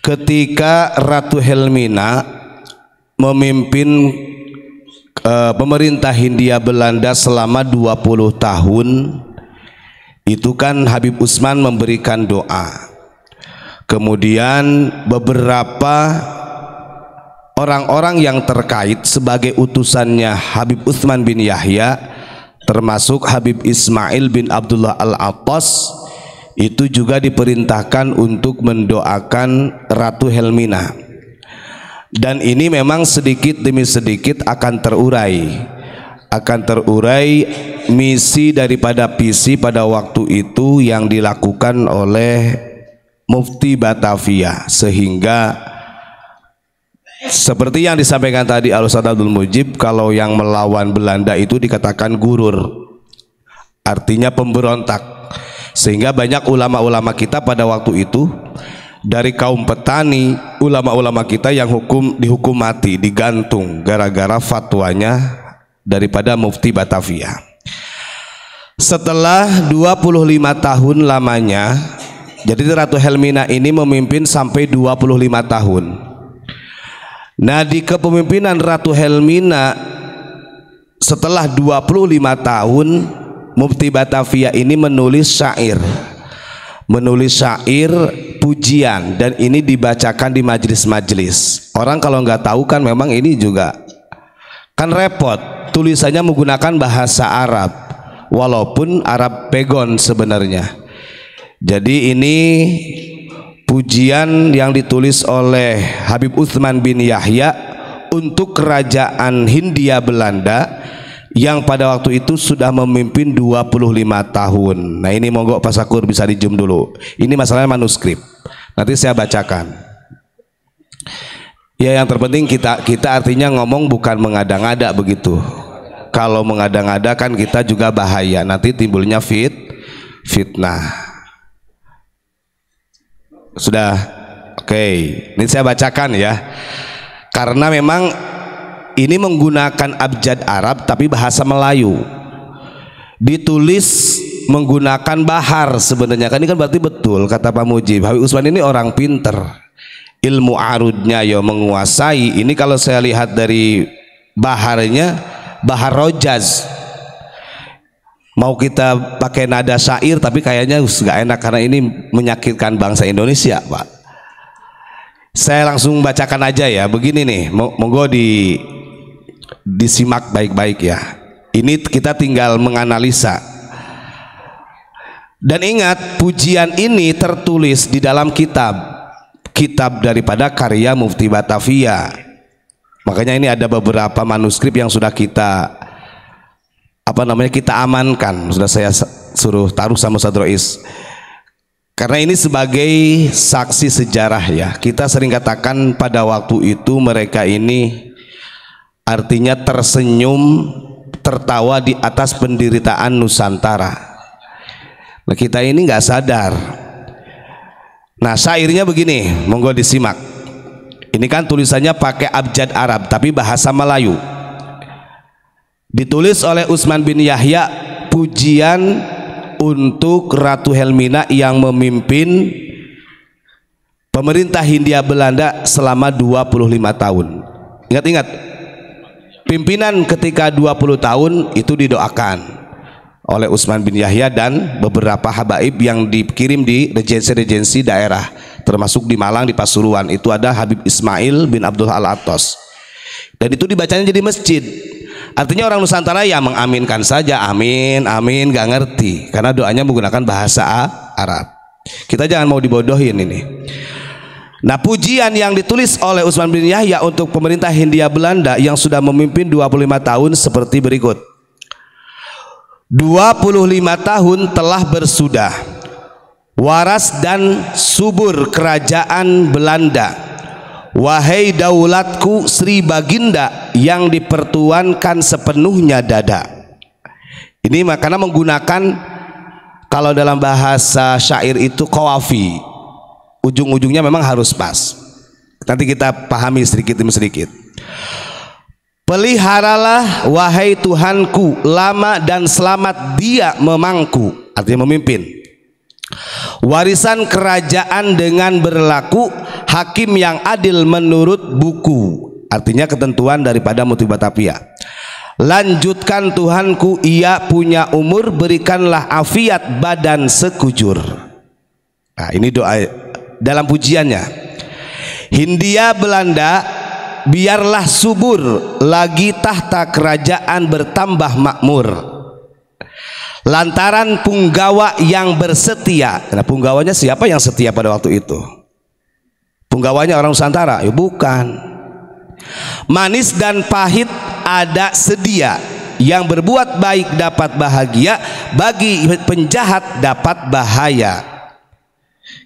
ketika Ratu Helmina memimpin pemerintah Hindia Belanda selama 20 tahun, itu kan Habib Utsman memberikan doa. Kemudian beberapa orang-orang yang terkait sebagai utusannya Habib Utsman bin Yahya, termasuk Habib Ismail bin Abdullah Al-Attas, itu juga diperintahkan untuk mendoakan Ratu Helmina. Dan ini memang sedikit demi sedikit akan terurai misi daripada visi pada waktu itu yang dilakukan oleh Mufti Batavia, sehingga seperti yang disampaikan tadi Al-Ustaz Abdul Mujib, kalau yang melawan Belanda itu dikatakan gurur, artinya pemberontak, sehingga banyak ulama-ulama kita pada waktu itu dari kaum petani, ulama-ulama kita yang dihukum mati, digantung gara-gara fatwanya daripada Mufti Batavia. Setelah 25 tahun lamanya, jadi Ratu Helmina ini memimpin sampai 25 tahun. Nah, di kepemimpinan Ratu Helmina setelah 25 tahun, Mufti Batavia ini menulis syair pujian, dan ini dibacakan di majelis-majelis. Orang kalau nggak tahu kan memang ini juga kan repot, tulisannya menggunakan bahasa Arab walaupun Arab pegon sebenarnya. Jadi ini pujian yang ditulis oleh Habib Utsman bin Yahya untuk kerajaan Hindia Belanda yang pada waktu itu sudah memimpin 25 tahun. Nah, ini monggo Pak Sakur bisa di zoom dulu. Ini masalahnya manuskrip. Nanti saya bacakan. Ya, yang terpenting kita artinya ngomong bukan mengada-ngada begitu. Kalau mengada-ngada kan kita juga bahaya. Nanti timbulnya fitnah. Sudah, oke. Ini saya bacakan ya. Karena memang ini menggunakan abjad Arab tapi bahasa Melayu. Ditulis menggunakan bahar sebenarnya. Kan ini kan berarti betul kata Pak Mujib, Habib Utsman ini orang pinter. Ilmu arudnya ya menguasai. Ini kalau saya lihat dari baharnya, bahar Rojaz. Mau kita pakai nada syair tapi kayaknya nggak enak karena ini menyakitkan bangsa Indonesia, Pak. Saya langsung bacakan aja ya. Begini nih, monggo disimak baik-baik ya. Ini kita tinggal menganalisa. Dan ingat, pujian ini tertulis di dalam kitab daripada karya Mufti Batavia. Makanya ini ada beberapa manuskrip yang sudah kita amankan, sudah saya suruh taruh sama Ustaz Rois, karena ini sebagai saksi sejarah ya. Kita sering katakan pada waktu itu mereka ini artinya tersenyum, tertawa di atas penderitaan Nusantara. Nah, kita ini nggak sadar. Nah, syairnya begini, monggo disimak. Ini kan tulisannya pakai abjad Arab tapi bahasa Melayu. Ditulis oleh Utsman bin Yahya, pujian untuk Ratu Helmina yang memimpin pemerintah Hindia Belanda selama 25 tahun. Ingat-ingat, pimpinan ketika 20 tahun itu didoakan oleh Utsman bin Yahya dan beberapa habaib yang dikirim di regensi-regensi daerah, termasuk di Malang, di Pasuruan. Itu ada Habib Ismail bin Abdullah Al-Attas. Dan itu dibacanya jadi masjid. Artinya orang Nusantara ya mengaminkan saja, amin, amin, gak ngerti karena doanya menggunakan bahasa Arab. Kita jangan mau dibodohin ini. Nah, pujian yang ditulis oleh Utsman bin Yahya untuk pemerintah Hindia Belanda yang sudah memimpin 25 tahun seperti berikut. 25 tahun telah bersudah, waras dan subur kerajaan Belanda. Wahai daulatku Sri Baginda yang dipertuankan sepenuhnya dada. Ini makanya menggunakan, kalau dalam bahasa syair itu qawafi, ujung-ujungnya memang harus pas. Nanti kita pahami sedikit demi sedikit. Peliharalah wahai Tuhanku lama dan selamat dia memangku, artinya memimpin. warisan kerajaan dengan berlaku hakim yang adil menurut buku, artinya ketentuan daripada Mufti Batavia. Lanjutkan Tuhanku, ia punya umur, berikanlah afiat badan sekujur. Nah, ini doa dalam pujiannya. Hindia Belanda, biarlah subur lagi tahta kerajaan bertambah makmur, lantaran punggawa yang bersetia. Nah, punggawanya siapa yang setia pada waktu itu? Punggawanya orang Nusantara? Ya bukan. Manis dan pahit ada sedia, yang berbuat baik dapat bahagia, bagi penjahat dapat bahaya.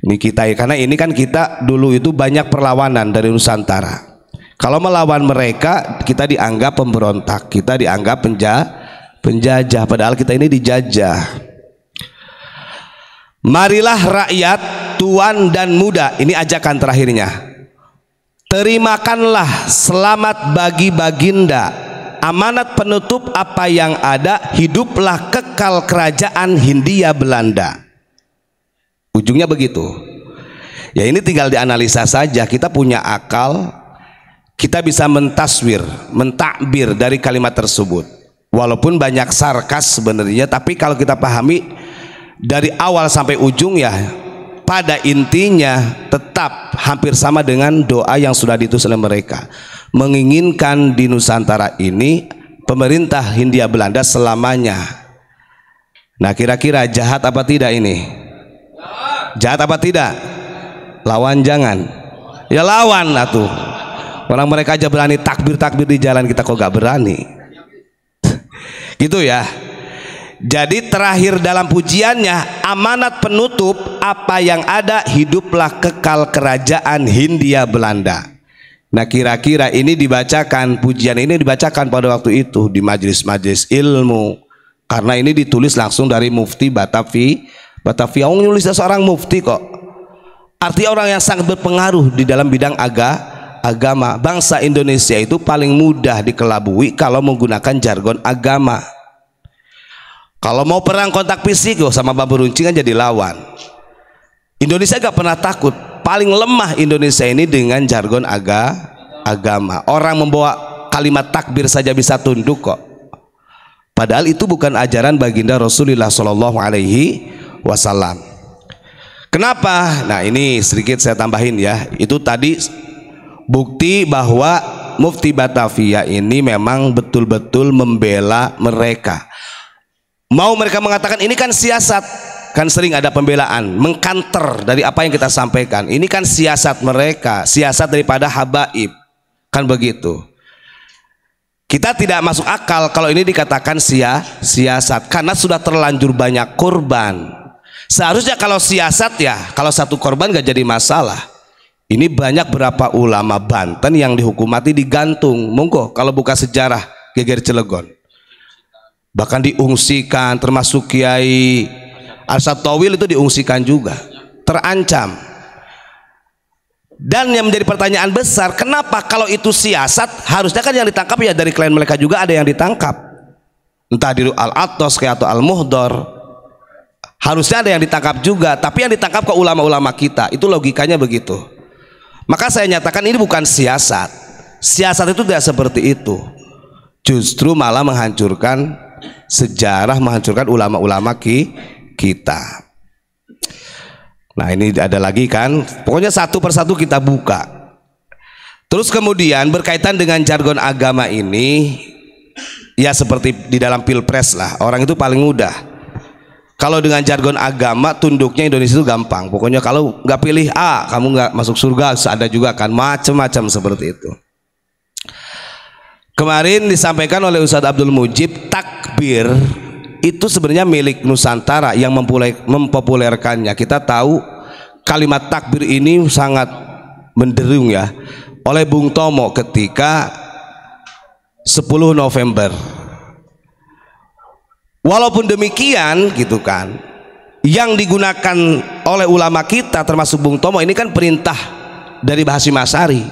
Ini kita ya, karena ini kan kita dulu itu banyak perlawanan dari Nusantara. Kalau melawan mereka kita dianggap pemberontak, kita dianggap penjajah, padahal kita ini dijajah. Marilah rakyat, tuan dan muda, ini ajakan terakhirnya. Terimakanlah selamat bagi baginda, amanat penutup apa yang ada, hiduplah kekal kerajaan Hindia Belanda. Ujungnya begitu. Ya ini tinggal dianalisa saja, kita punya akal, kita bisa mentaswir, mentakbir dari kalimat tersebut. Walaupun banyak sarkas sebenarnya, tapi kalau kita pahami dari awal sampai ujung ya pada intinya tetap hampir sama dengan doa yang sudah ditulis oleh mereka, menginginkan di Nusantara ini pemerintah Hindia Belanda selamanya. Nah, kira-kira jahat apa tidak ini? Jahat apa tidak? Lawan jangan. Ya lawan atuh. Orang mereka aja berani takbir-takbir di jalan, kita kok gak berani. Gitu ya. Jadi terakhir dalam pujiannya, amanat penutup apa yang ada, hiduplah kekal kerajaan Hindia Belanda. Nah, kira-kira ini dibacakan, pujian ini dibacakan pada waktu itu di majelis-majelis ilmu, karena ini ditulis langsung dari Mufti Batavia. Nulisnya seorang mufti kok, artinya orang yang sangat berpengaruh di dalam bidang agama. Bangsa Indonesia itu paling mudah dikelabui kalau menggunakan jargon agama. Kalau mau perang kontak fisik sama babu runcing kan jadi lawan. Indonesia gak pernah takut. Paling lemah Indonesia ini dengan jargon agama. Orang membawa kalimat takbir saja bisa tunduk kok. Padahal itu bukan ajaran baginda Rasulullah Shallallahu Alaihi Wasallam. Kenapa? Nah, ini sedikit saya tambahin ya. Itu tadi bukti bahwa Mufti Batavia ini memang betul-betul membela mereka. Mau mereka mengatakan ini kan siasat, kan sering ada pembelaan, mengkanter dari apa yang kita sampaikan. Ini kan siasat mereka, siasat daripada habaib, kan begitu. Kita tidak masuk akal kalau ini dikatakan siasat, karena sudah terlanjur banyak korban. Seharusnya kalau siasat ya, kalau satu korban gak jadi masalah. Ini banyak berapa ulama Banten yang dihukum mati digantung. Monggo kalau buka sejarah geger Cilegon, bahkan diungsikan, termasuk Kiai Arsyad Tawil itu diungsikan juga, terancam. Dan yang menjadi pertanyaan besar, kenapa kalau itu siasat, harusnya kan yang ditangkap ya dari klien mereka juga ada yang ditangkap, entah di Al-Atos atau Al-Muhdor, harusnya ada yang ditangkap juga, tapi yang ditangkap ke ulama-ulama kita. Itu logikanya begitu. Maka saya nyatakan ini bukan siasat. Siasat itu tidak seperti itu, justru malah menghancurkan sejarah, menghancurkan ulama-ulama kita. Nah, ini ada lagi kan, pokoknya satu persatu kita buka. Terus kemudian berkaitan dengan jargon agama ini, ya seperti di dalam pilpres lah, orang itu paling mudah. Kalau dengan jargon agama tunduknya Indonesia itu gampang. Pokoknya kalau nggak pilih A, kamu nggak masuk surga. Ada juga kan macam-macam seperti itu. Kemarin disampaikan oleh Ustadz Abdul Mujib, takbir itu sebenarnya milik Nusantara yang mempopulerkannya. Kita tahu kalimat takbir ini sangat menderung ya oleh Bung Tomo ketika 10 November. Walaupun demikian gitu kan, yang digunakan oleh ulama kita termasuk Bung Tomo ini kan perintah dari Hasyim Asy'ari.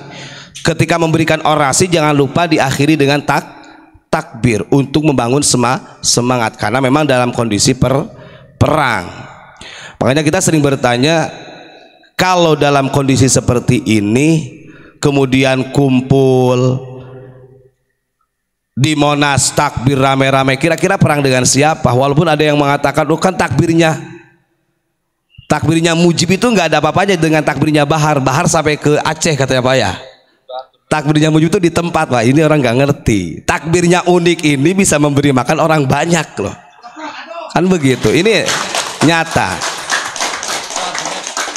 Ketika memberikan orasi jangan lupa diakhiri dengan takbir untuk membangun semangat, karena memang dalam kondisi perang. Makanya kita sering bertanya, kalau dalam kondisi seperti ini kemudian kumpul di Monas takbir rame-rame, kira-kira perang dengan siapa? Walaupun ada yang mengatakan, oh kan takbirnya Mujib itu nggak ada apa-apanya dengan takbirnya Bahar sampai ke Aceh katanya Pak ya. Takbirnya Mujib itu di tempat Pak, ini orang nggak ngerti. Takbirnya Unik ini bisa memberi makan orang banyak loh, kan begitu, ini nyata.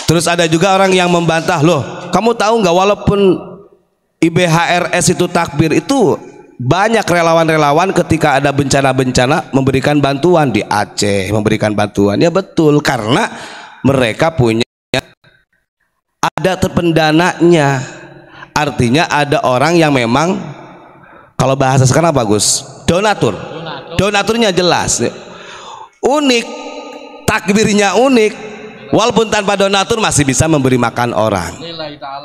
Terus ada juga orang yang membantah, loh kamu tahu nggak walaupun IBHRS itu takbir, itu banyak relawan-relawan ketika ada bencana-bencana memberikan bantuan di Aceh, memberikan bantuan. Ya betul, karena mereka punya, ada terpendananya. Artinya ada orang yang memang, kalau bahasa sekarang bagus, donaturnya jelas. Unik, takbirnya unik, walaupun tanpa donatur masih bisa memberi makan orang.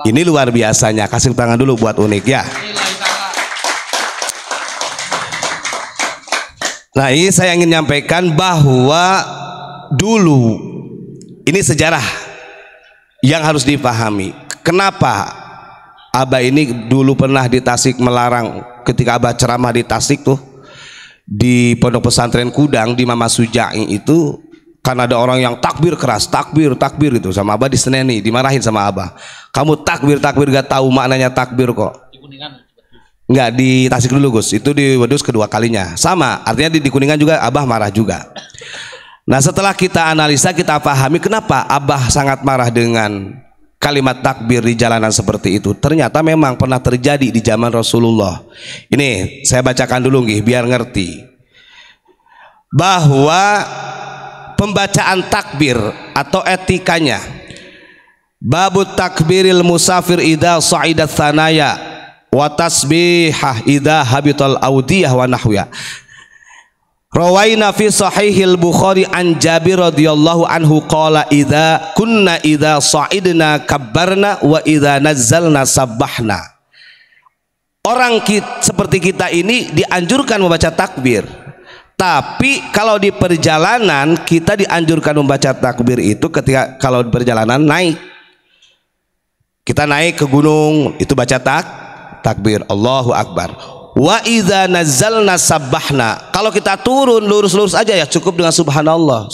Ini luar biasanya. Kasih tangan dulu buat Unik ya. Nah, ini saya ingin menyampaikan bahwa dulu ini sejarah yang harus dipahami. Kenapa Abah ini dulu pernah di Tasik melarang, ketika Abah ceramah di Tasik tuh, di Pondok Pesantren Kudang di Mama Sujai itu, kan ada orang yang takbir keras, takbir gitu, sama Abah diseneni, dimarahin sama Abah. Kamu takbir gak tahu maknanya takbir kok. Enggak, di Tasik dulu Gus, itu di Wedus kedua kalinya sama, artinya di Kuningan juga Abah marah juga. Nah setelah kita analisa, kita pahami kenapa Abah sangat marah dengan kalimat takbir di jalanan seperti itu. Ternyata memang pernah terjadi di zaman Rasulullah. Ini saya bacakan dulu nggih biar ngerti bahwa pembacaan takbir atau etikanya. Babut takbiril musafir idza sa'idat thanaya wa tasbihah idza habital audiyah wa nahwiya. Rawaina fi sahihil Bukhari an Jabir radhiyallahu anhu qala idza kunna idza sa'idna kabbarna wa idza nazzalna sabbahna. Orang seperti kita ini dianjurkan membaca takbir. Tapi kalau di perjalanan kita dianjurkan membaca takbir itu ketika kalau di perjalanan naik. Kita naik ke gunung itu baca takbir Allahu Akbar. Wa idza nazzalna sabbahna. Kalau kita turun lurus-lurus aja ya cukup dengan subhanallah.